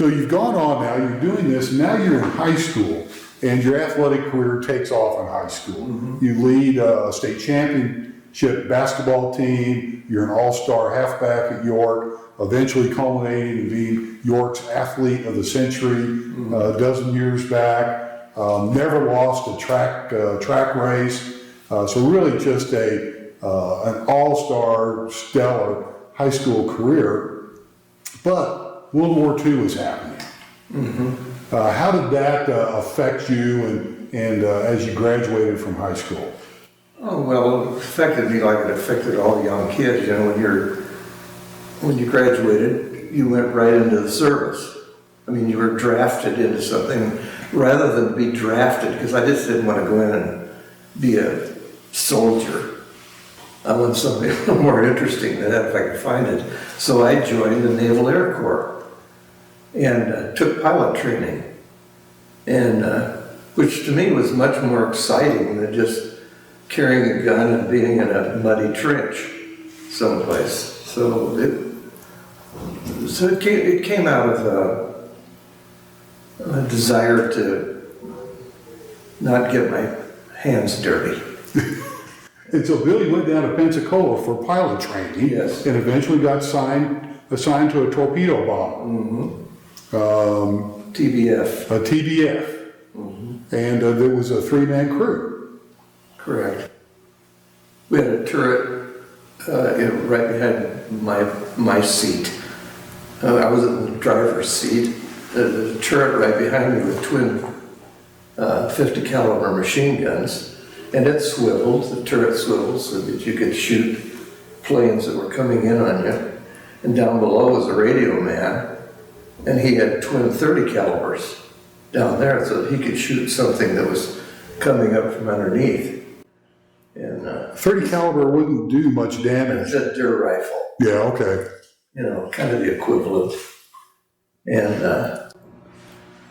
So you've gone on now, you're doing this, now you're in high school, and your athletic career takes off in high school. Mm-hmm. You lead a state championship basketball team, you're an all-star halfback at York, eventually culminating in being York's athlete of the century a dozen years back. Never lost a track race. So really just an all-star, stellar high school career. But World War II was happening. Mm-hmm. How did that affect you and as you graduated from high school? Oh, well, it affected me like it affected all young kids. You know, when you graduated, you went right into the service. I mean, you were drafted into something rather than be drafted, because I just didn't want to go in and be a soldier. I wanted something a little more interesting than that if I could find it. So I joined the Naval Air Corps and took pilot training, and which to me was much more exciting than just carrying a gun and being in a muddy trench someplace. So it came out of a desire to not get my hands dirty. And so Billy went down to Pensacola for pilot training. Yes. And eventually got assigned to a torpedo bomber. Mm-hmm. TBF. A TBF. Mm-hmm. And there was a 3-man crew. Correct. We had a turret right behind my seat. I was in the driver's seat. There's a turret right behind me with twin 50 caliber machine guns. And it swiveled, the turret swiveled, so that you could shoot planes that were coming in on you. And down below was a radio man, and he had twin 30 calibers down there, so that he could shoot something that was coming up from underneath. And 30 caliber wouldn't do much damage. it's a deer rifle, Yeah, okay. you know, kind of the equivalent. And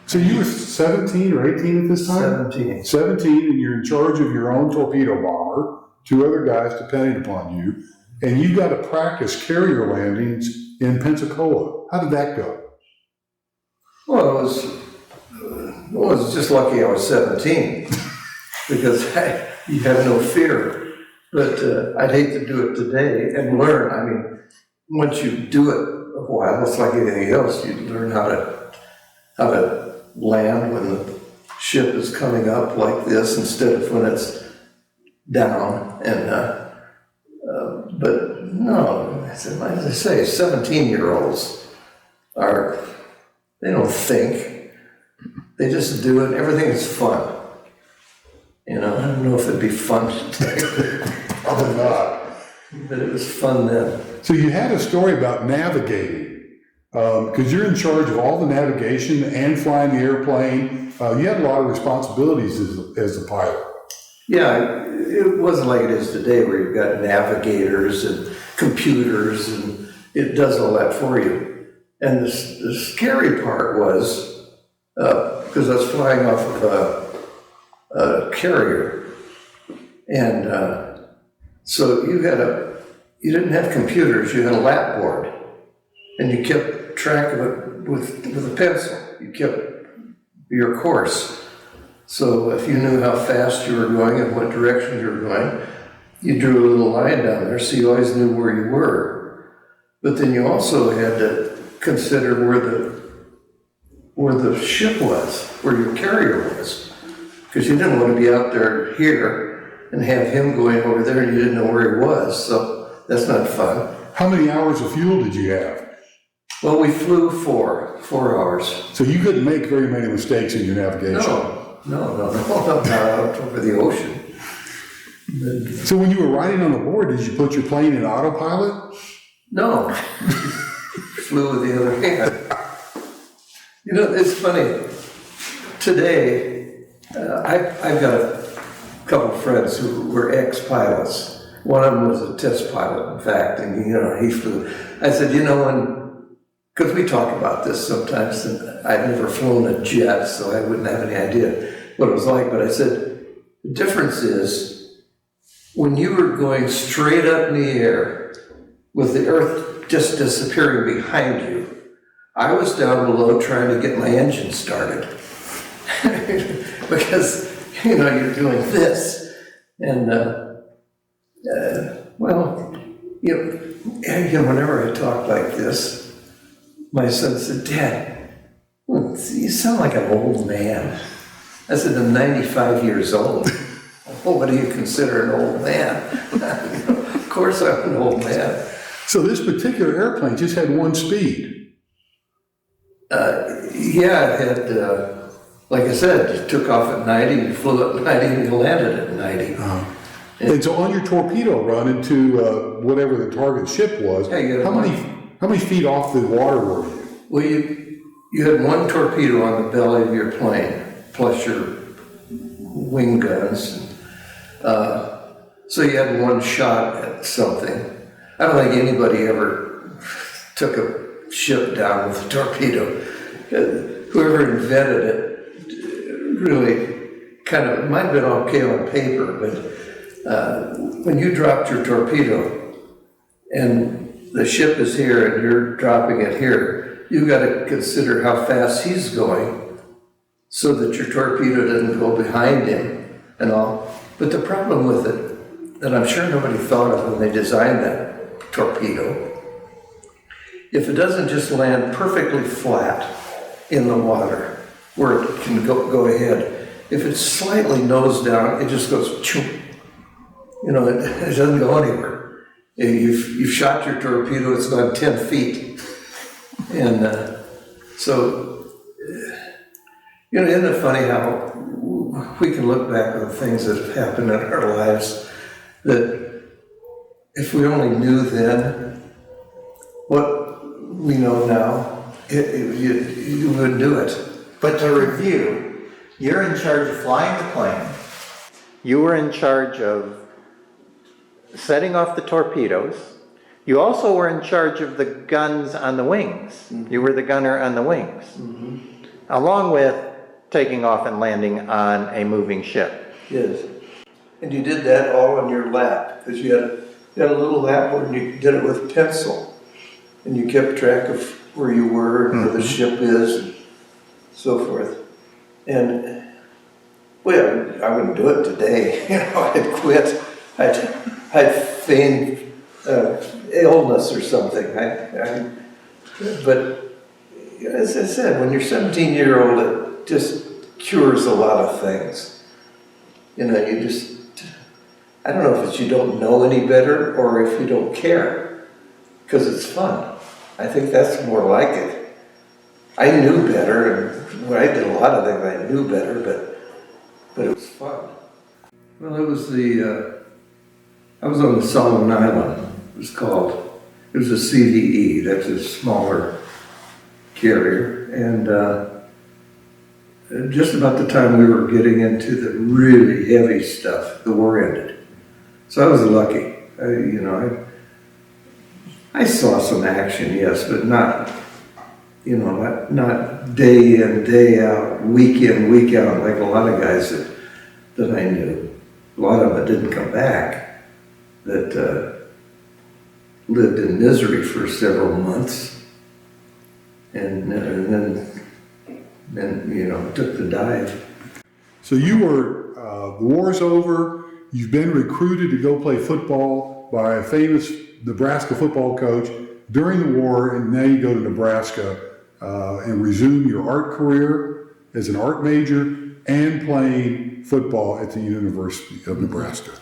So you were 17 or 18 at this time? 17. 17, and you're in charge of your own torpedo bomber, 2 other guys depending upon you, and you got to practice carrier landings in Pensacola. How did that go? Well, it was just lucky I was 17, because you have no fear. But I'd hate to do it today and learn. I mean, once you do it a while, it's like anything else. You learn how to land when the ship is coming up like this instead of when it's down. And but no, as I say, 17-year-olds they don't think, they just do it. Everything is fun. You know, I don't know if it'd be fun today, Probably not. but it was fun then. So you had a story about navigating, because you're in charge of all the navigation and flying the airplane. You had a lot of responsibilities as a pilot. Yeah, it wasn't like it is today where you've got navigators and computers and it does all that for you. And the scary part was, because I was flying off of a carrier, and so you didn't have computers, you had a lap board, and you kept track of it with a pencil. You kept your course. So if you knew how fast you were going and what direction you were going, you drew a little line down there so you always knew where you were. But then you also had to consider where the ship was, where your carrier was. Because you didn't want to be out there here and have him going over there and you didn't know where he was, so that's not fun. How many hours of fuel did you have? Well, we flew 4 hours. So you couldn't make very many mistakes in your navigation. No, not out over the ocean. So when you were riding on the board, did you put your plane in autopilot? No, flew with the other hand. You know, it's funny. Today, I've got a couple of friends who were ex-pilots. One of them was a test pilot, in fact, and he flew. I said, because we talk about this sometimes, and I'd never flown a jet, so I wouldn't have any idea what it was like, but I said, the difference is, when you were going straight up in the air, with the earth just disappearing behind you, I was down below trying to get my engine started. Because, you're doing this. And, well, whenever I talk like this, my son said, Dad, you sound like an old man. I said, I'm 95 years old. Well, what do you consider an old man? Of course I'm an old man. So this particular airplane just had one speed. Yeah, it had, like I said, it took off at 90, you flew up 90, and you landed at 90. And so on your torpedo run into whatever the target ship was, how many feet off the water were you? Well, you had one torpedo on the belly of your plane, plus your wing guns. So you had one shot at something. I don't think anybody ever took a ship down with a torpedo. Whoever invented it really it might have been okay on paper, but when you dropped your torpedo and the ship is here and you're dropping it here, you got to consider how fast he's going so that your torpedo doesn't go behind him and all. But the problem with it, that I'm sure nobody thought of when they designed that torpedo, if it doesn't just land perfectly flat in the water where it can go ahead, if it's slightly nose down, it just goes choom. It doesn't go anywhere. You've shot your torpedo, it's gone 10 feet. And so, isn't it funny how we can look back on things that have happened in our lives that if we only knew then what we know now, you wouldn't do it. But to review, you're in charge of flying the plane. You were in charge of setting off the torpedoes. You also were in charge of the guns on the wings. Mm-hmm. You were the gunner on the wings, mm-hmm. along with taking off and landing on a moving ship. Yes. And you did that all on your lap, because you had a little lap where you did it with a pencil, and you kept track of where you were and where the ship is, and so forth. And, well, I wouldn't do it today. I'd quit. I'd feign illness or something. But as I said, when you're 17-year-old, it just cures a lot of things. You just, I don't know if it's you don't know any better or if you don't care, because it's fun. I think that's more like it. I knew better, and when I did a lot of things, I knew better, but it was fun. Well, it was I was on the Solomon Island. It was a CVE, that's a smaller carrier, and just about the time we were getting into the really heavy stuff, the war ended. So I was lucky. I saw some action, yes, but not day in, day out, week in, week out, like a lot of guys that I knew. A lot of them didn't come back, that lived in misery for several months, and then took the dive. So you were, the war's over, you've been recruited to go play football by a famous Nebraska football coach during the war, and now you go to Nebraska and resume your art career as an art major and playing football at the University of Nebraska.